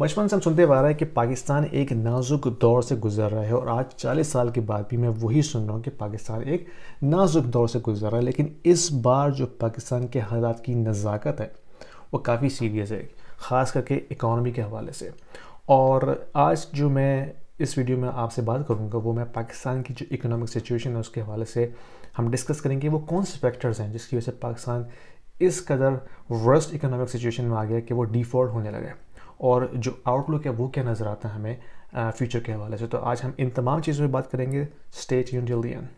बचपन से हम सुनते आ रहा है कि पाकिस्तान एक नाजुक दौर से गुजर रहा है और आज 40 साल के बाद भी मैं वही सुन रहा हूँ कि पाकिस्तान एक नाजुक दौर से गुजर रहा है। लेकिन इस बार जो पाकिस्तान के हालात की नज़ाकत है वो काफ़ी सीरियस है, ख़ास करके इकॉनमी के हवाले से। और आज जो मैं इस वीडियो में आपसे बात करूँगा वो मैं पाकिस्तान की जो इकोनॉमिक सिचुएशन है उसके हवाले से हम डिस्कस करेंगे। वो कौन से फैक्टर्स हैं जिसकी वजह से पाकिस्तान इस कदर वर्स्ट इकोनॉमिक सिचुएशन में आ गया कि वो डिफ़ॉल्ट होने लगा है, और जो आउटलुक है वो क्या नज़र आता है हमें फ्यूचर के हवाले से। तो आज हम इन तमाम चीज़ों पर बात करेंगे। Stay tuned till the end.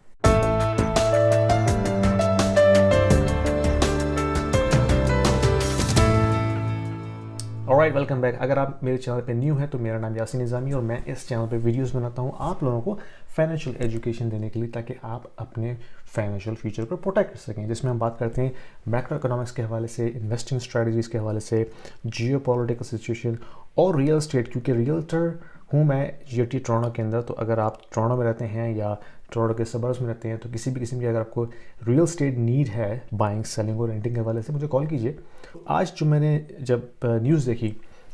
Alright, welcome back. अगर आप मेरे चैनल पे न्यू हैं तो मेरा नाम यासीन निज़ामी और मैं इस चैनल पे वीडियोस बनाता हूँ आप लोगों को फाइनेंशियल एजुकेशन देने के लिए, ताकि आप अपने फाइनेंशियल फ्यूचर को प्रोटेक्ट कर सकें। जिसमें हम बात करते हैं मैक्रो इकोनॉमिक्स के हवाले से, इन्वेस्टिंग स्ट्रेटजीज़ के हवाले से, जियो पॉलिटिकल सिचुएशन और रियल स्टेट। क्योंकि रियल्टर हूँ मैं जीटी टोरंटो के अंदर, तो अगर आप टोरंटो में रहते हैं या टोरंटो के सबर्ब्स में रहते हैं तो किसी भी किस्म की अगर आपको रियल स्टेट नीड है बाइंग, सेलिंग और रेंटिंग के हवाले से, मुझे कॉल कीजिए। आज जो मैंने जब न्यूज़ देखी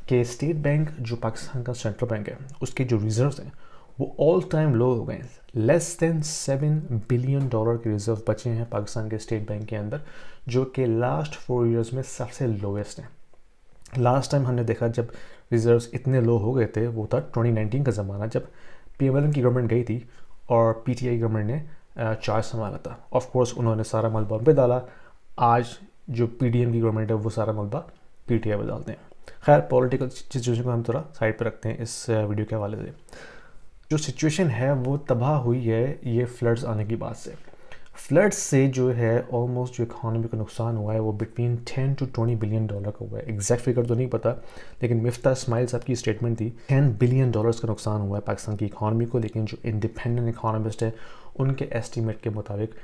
कि स्टेट बैंक जो पाकिस्तान का सेंट्रल बैंक है उसके जो रिजर्व्स हैं वो ऑल टाइम लो हो गए हैं। लेस देन $7 बिलियन के रिजर्व बचे हैं पाकिस्तान के स्टेट बैंक के अंदर, जो कि लास्ट 4 ईयर्स में सबसे लोएस्ट हैं। लास्ट टाइम हमने देखा जब रिजर्व्स इतने लो हो गए थे वो था 2019 का ज़माना, जब PMLN की गवर्नमेंट गई थी और PTI गवर्नमेंट ने चार्ज संभाला था। ऑफ कोर्स उन्होंने सारा मलबा उन पर डाला। आज जो PDM की गवर्नमेंट है वो सारा मलबा PTI पर डालते हैं। खैर, पॉलिटिकल सिचुएशन को हम थोड़ा साइड पर रखते हैं इस वीडियो के हवाले से। जो सिचुएशन है वो तबाह हुई है ये फ्लड्स आने की बात से। फ्लड्स से जो है ऑलमोस्ट जो इकॉनमी का नुकसान हुआ है वो बिटवीन 10 to 20 बिलियन डॉलर का हुआ है। एग्जैक्ट फिगर तो नहीं पता, लेकिन मिफ्ता इस्माइल साहब की स्टेटमेंट थी 10 बिलियन डॉलर्स का नुकसान हुआ है पाकिस्तान की इकॉनमी को। लेकिन जो इंडिपेंडेंट इकोनॉमिस्ट है उनके एस्टीमेट के मुताबिक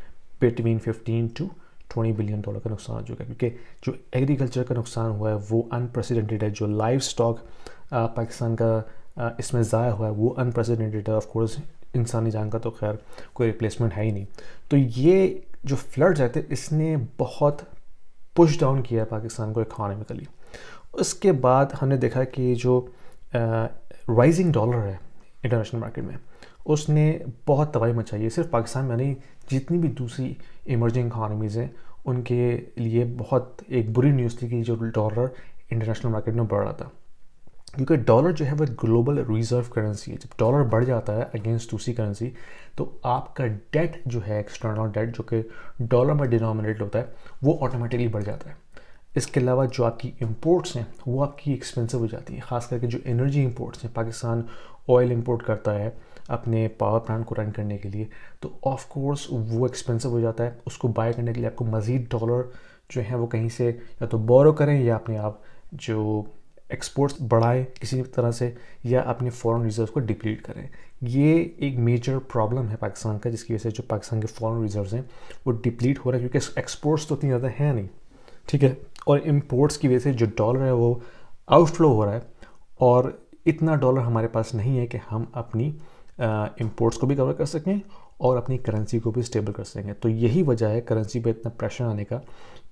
बिटवीन 15 to 20 बिलियन डॉलर का नुकसान हो चुका है। क्योंकि जो एग्रीकल्चर का नुकसान हुआ है वो अनप्रेसिडेंटेड है। जो लाइव स्टॉक पाकिस्तान का इसमें ज़ाया हुआ है वो अनप्रेसिडेंटेड है। ऑफकोर्स इंसानी जान का तो खैर कोई रिप्लेसमेंट है ही नहीं। तो ये जो फ्लड्स आए थे इसने बहुत पुश डाउन किया है पाकिस्तान को इकोनॉमिकली। उसके बाद हमने देखा कि जो राइजिंग डॉलर है इंटरनेशनल मार्केट में उसने बहुत तबाही मचाई है। सिर्फ पाकिस्तान में नहीं, जितनी भी दूसरी इमर्जिंग इकोनॉमीज़ हैं उनके लिए बहुत एक बुरी न्यूज़ थी कि जो डॉलर इंटरनेशनल मार्केट में बढ़ रहा था। क्योंकि डॉलर जो है वो ग्लोबल रिजर्व करेंसी है। जब डॉलर बढ़ जाता है अगेंस्ट दूसरी करेंसी तो आपका डेट जो है, एक्सटर्नल डेट जो कि डॉलर में डिनोमिनेट होता है, वो ऑटोमेटिकली बढ़ जाता है। इसके अलावा जो आपकी इंपोर्ट्स हैं वो आपकी एक्सपेंसिव हो जाती हैं। ख़ास करके जो एनर्जी इंपोर्ट्स हैं, पाकिस्तान ऑयल इंपोर्ट करता है अपने पावर प्लांट को रन करने के लिए, तो ऑफ कोर्स वो एक्सपेंसिव हो जाता है। उसको बाय करने के लिए आपको मज़ीद डॉलर जो है वो कहीं से या तो बोरो करें या अपने आप जो एक्सपोर्ट्स बढ़ाएं किसी तरह से, या अपने फॉरेन रिजर्व को डिप्लीट करें। ये एक मेजर प्रॉब्लम है पाकिस्तान का, जिसकी वजह से जो पाकिस्तान के फॉरेन रिजर्व्स हैं वो डिप्लीट हो रहे हैं। क्योंकि एक्सपोर्ट्स तो इतनी ज़्यादा है नहीं, ठीक है, और इम्पोर्ट्स की वजह से जो डॉलर है वो आउटफ्लो हो रहा है, और इतना डॉलर हमारे पास नहीं है कि हम अपनी इम्पोर्ट्स को भी कवर कर सकें और अपनी करेंसी को भी स्टेबल कर सकें। तो यही वजह है करेंसी पे इतना प्रेशर आने का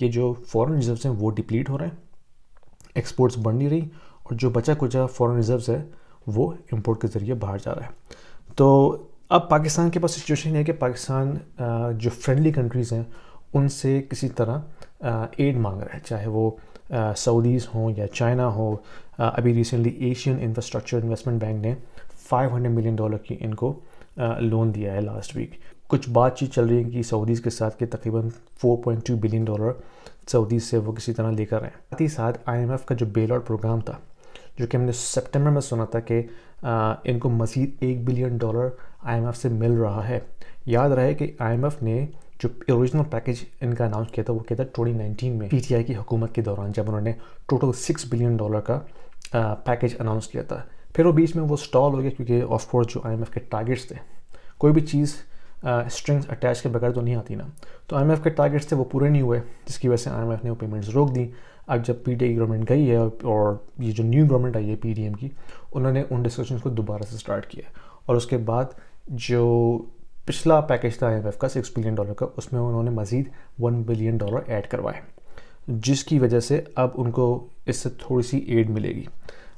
कि जो फॉरेन रिजर्व्स हैं वो डिप्लीट हो रहे हैं, एक्सपोर्ट्स बढ़ नहीं रही, और जो बचा कुचा फॉरेन रिजर्व्स है वो इंपोर्ट के ज़रिए बाहर जा रहा है। तो अब पाकिस्तान के पास सिचुएशन है कि पाकिस्तान जो फ्रेंडली कंट्रीज़ हैं उनसे किसी तरह एड मांग रहा है, चाहे वो सऊदीज़ हों या चाइना हो। अभी recently Asian infrastructure investment bank ने $500 मिलियन की इनको लोन दिया है लास्ट वीक। कुछ बातचीत चल रही है कि सऊदीज़ के साथ के तकरीबन $4.2 बिलियन सऊदी से वो किसी तरह लेकर आए। साथ ही साथ IMF का जो बेल आउट प्रोग्राम था, जो कि हमने सितंबर में सुना था कि इनको मज़ीद $1 बिलियन IMF से मिल रहा है। याद रहे कि IMF ने जो ओरिजिनल पैकेज इनका अनाउंस किया था वो किया था 2019 में PTI की हुकूमत के दौरान, जब उन्होंने टोटल $6 बिलियन का पैकेज अनाउंस किया था। फिर वो बीच में वो स्टॉल हो गया क्योंकि ऑफ कोर्स जो IMF के टारगेट्स थे, कोई भी चीज़ स्ट्रिंग्स अटैच के बगैर तो नहीं आती ना, तो IMF के टारगेट्स थे वो पूरे नहीं हुए, जिसकी वजह से IMF ने वो पेमेंट्स रोक दी। अब जब PTI गवर्नमेंट गई है और ये जो न्यू गवर्नमेंट आई है PDM की, उन्होंने उन डिस्कशंस को दोबारा से स्टार्ट किया, और उसके बाद जो पिछला पैकेज था IMF का $6 बिलियन का, उसमें उन्होंने मज़ीद $1 बिलियन ऐड करवाए, जिसकी वजह से अब उनको इससे थोड़ी सी एड मिलेगी।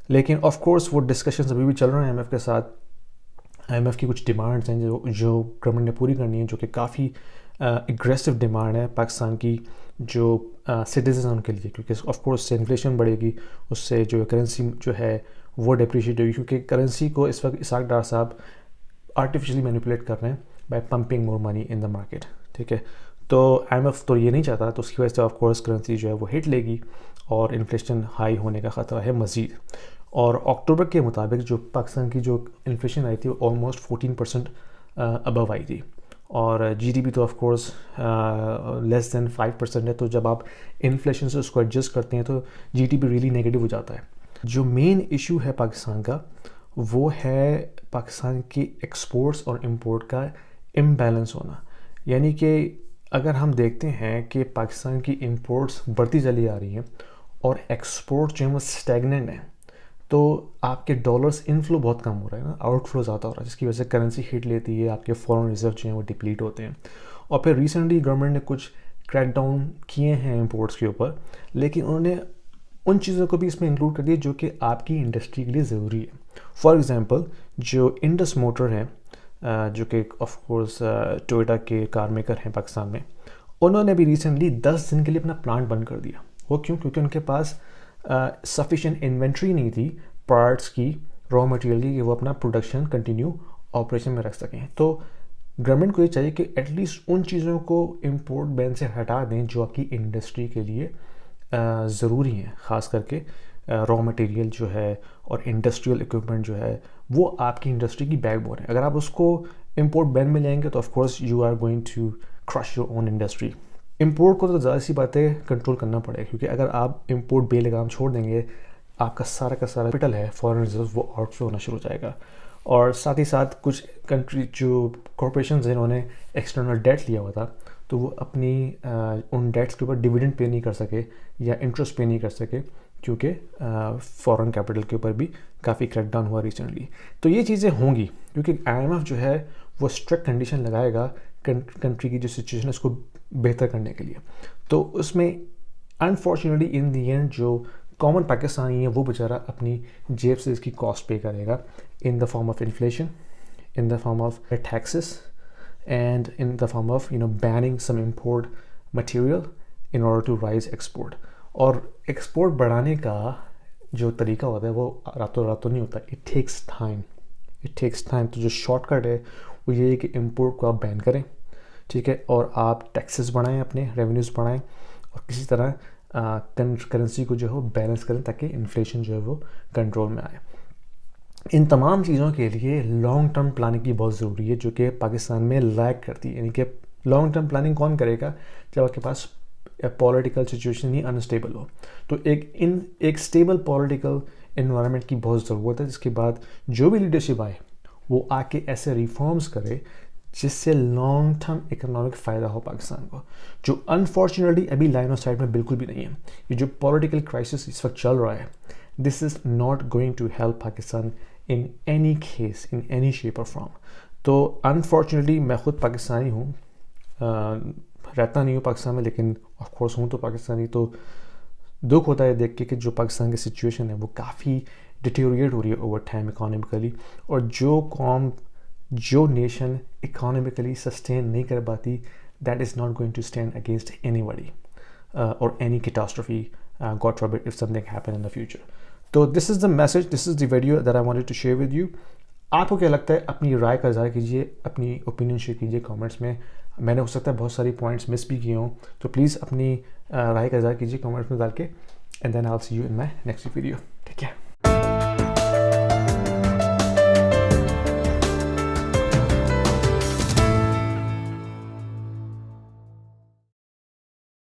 लेकिन ऑफ कोर्स वो डिस्कशंस अभी भी चल रहे हैं IMF के साथ। IMF की कुछ डिमांड्स हैं जो गवर्नमेंट ने पूरी करनी है, जो कि काफ़ी एग्रेसिव डिमांड है पाकिस्तान की जो सिटीजन उनके लिए, क्योंकि ऑफ कोर्स उससे इन्फ्लेशन बढ़ेगी, उससे जो करेंसी जो है वो डिप्रिशिएट होगी, क्योंकि करेंसी को इस वक्त इसाक डार साहब आर्टिफिशियली मैनिपुलेट कर रहे हैं by pumping more money in the market. ठीक है, तो IMF तो ये नहीं चाहता, तो उसकी वजह से ऑफ कोर्स करेंसी जो है वो हिट लेगी और इन्फ्लेशन हाई होने का ख़तरा है मज़ीद। और अक्टूबर के मुताबिक जो पाकिस्तान की जो इन्फ्लेशन आई थी वो ऑलमोस्ट 14% अबव आई थी, और GDP तो ऑफ कोर्स लेस दैन 5% है। तो जब आप इन्फ्लेशन से उसको एडजस्ट करते हैं तो GDP रियली नेगेटिव हो जाता है। जो मेन इशू है पाकिस्तान का वो है पाकिस्तान की एक्सपोर्ट्स और इंपोर्ट का इम्बैलेंस होना। यानी कि अगर हम देखते हैं कि पाकिस्तान की इंपोर्ट्स बढ़ती चली आ रही हैं और एक्सपोर्ट जो है वो स्टैगनेंट है, तो आपके डॉलर्स इनफ्लो बहुत कम हो रहा है ना, आउटफ्लो ज़्यादा हो रहा है, जिसकी वजह से करेंसी हिट लेती है, आपके फॉरेन रिजर्व जो हैं वो डिप्लीट होते हैं। और फिर रिसेंटली गवर्नमेंट ने कुछ क्रैकडाउन किए हैं इंपोर्ट्स के ऊपर, लेकिन उन्होंने उन चीज़ों को भी इसमें इंक्लूड कर दिया जो कि आपकी इंडस्ट्री के लिए ज़रूरी है। फॉर एग्ज़ाम्पल जो इंडस मोटर है, जो कि ऑफ कोर्स टोयोटा के कार मेकर हैं पाकिस्तान में, उन्होंने भी रिसेंटली 10 दिन के लिए अपना प्लांट बंद कर दिया। वो क्यों? क्योंकि उनके पास सफिशिएंट इन्वेंट्री नहीं थी पार्ट्स की, रॉ मटेरियल की, कि वो अपना प्रोडक्शन कंटिन्यू ऑपरेशन में रख सकें। तो गवर्नमेंट को ये चाहिए कि एटलीस्ट उन चीज़ों को इंपोर्ट बैन से हटा दें जो आपकी इंडस्ट्री के लिए ज़रूरी हैं, ख़ास करके रॉ मटेरियल जो है और इंडस्ट्रियल इक्विपमेंट जो है वो आपकी इंडस्ट्री की बैकबोन है। अगर आप उसको इंपोर्ट बैन में लेंगे तो of course you are going to crush your own industry. Import को तो ज़्यादा सी बातें कंट्रोल करना पड़ेगा, क्योंकि अगर आप इंपोर्ट बेलगाम छोड़ देंगे, आपका सारा का सारा कैपिटल है फॉरेन रिजर्व वो आउटफ्लो होना शुरू हो जाएगा। और साथ ही साथ कुछ कंट्री जो कॉरपोरेशन हैं जिन्होंने एक्सटर्नल डेट लिया हुआ था, तो वो अपनी उन डेट्स के ऊपर डिविडेंड पे नहीं कर सके या इंटरेस्ट पे नहीं कर सके, क्योंकि फॉरेन कैपिटल के ऊपर भी काफ़ी क्रैकडाउन हुआ रिसेंटली। तो ये चीज़ें होंगी क्योंकि IMF जो है वो स्ट्रिक्ट कंडीशन लगाएगा कंट्री की जो सिचुएशन है उसको बेहतर करने के लिए। तो उसमें अनफॉर्चुनेटली इन दी एंड जो कॉमन पाकिस्तानी है वो बेचारा अपनी जेब से इसकी कॉस्ट पे करेगा, in the form of inflation, in the form of taxes, and in the form of banning some import material in order to rise export। और एक्सपोर्ट बढ़ाने का जो तरीका होता है वो रातों रातों नहीं होता, इट टेक्स टाइम। तो जो शॉर्टकट है वो ये है कि इंपोर्ट को आप बैन करें, ठीक है, और आप टैक्सेस बढ़ाएं, अपने रेवेन्यूज़ बढ़ाएं, और किसी तरह करेंसी को जो है वो बैलेंस करें ताकि इन्फ्लेशन जो है वो कंट्रोल में आए। इन तमाम चीज़ों के लिए लॉन्ग टर्म प्लानिंग की बहुत ज़रूरी है, जो कि पाकिस्तान में लैग करती है। यानी कि लॉन्ग टर्म प्लानिंग कौन करेगा जब आपके पास पॉलिटिकल सिचुएशन ही अनस्टेबल हो। तो एक स्टेबल पॉलिटिकल इन्वायरमेंट की बहुत ज़रूरत है, जिसके बाद जो भी लीडरशिप आए वो आके ऐसे रिफॉर्म्स करे जिससे लॉन्ग टर्म इकोनॉमिक फ़ायदा हो पाकिस्तान को, जो अनफॉर्चुनेटली अभी लाइन ऑफ साइट में बिल्कुल भी नहीं है। ये जो पॉलिटिकल क्राइसिस इस वक्त चल रहा है, this is not going to help Pakistan in any case, in any shape और फॉर्म। तो अनफॉर्चुनेटली मैं ख़ुद पाकिस्तानी हूँ, रहता नहीं हूँ पाकिस्तान में, लेकिन ऑफ कोर्स हूँ तो पाकिस्तानी। तो दुख होता है देख के कि जो पाकिस्तान की सिचुएशन है वो काफ़ी डिटेरियोरेट हो रही है ओवर टाइम इकोनॉमिकली, और जो कौम जो नेशन इकोनॉमिकली सस्टेन नहीं कर पाती, that is not going to stand against anybody और any catastrophe, God forbid if something happen in the future. तो this is the message, this is the video that I wanted to share with you. आपको क्या लगता है? अपनी राय का इज़हार कीजिए, अपनी ओपिनियन शेयर कीजिए कमेंट्स में। मैंने हो सकता है बहुत सारी पॉइंट्स मिस भी किए हों, तो प्लीज़ अपनी राय का इज़हार कीजिए कमेंट्स में डाल के, and then I will see you in my next video. ठीक है।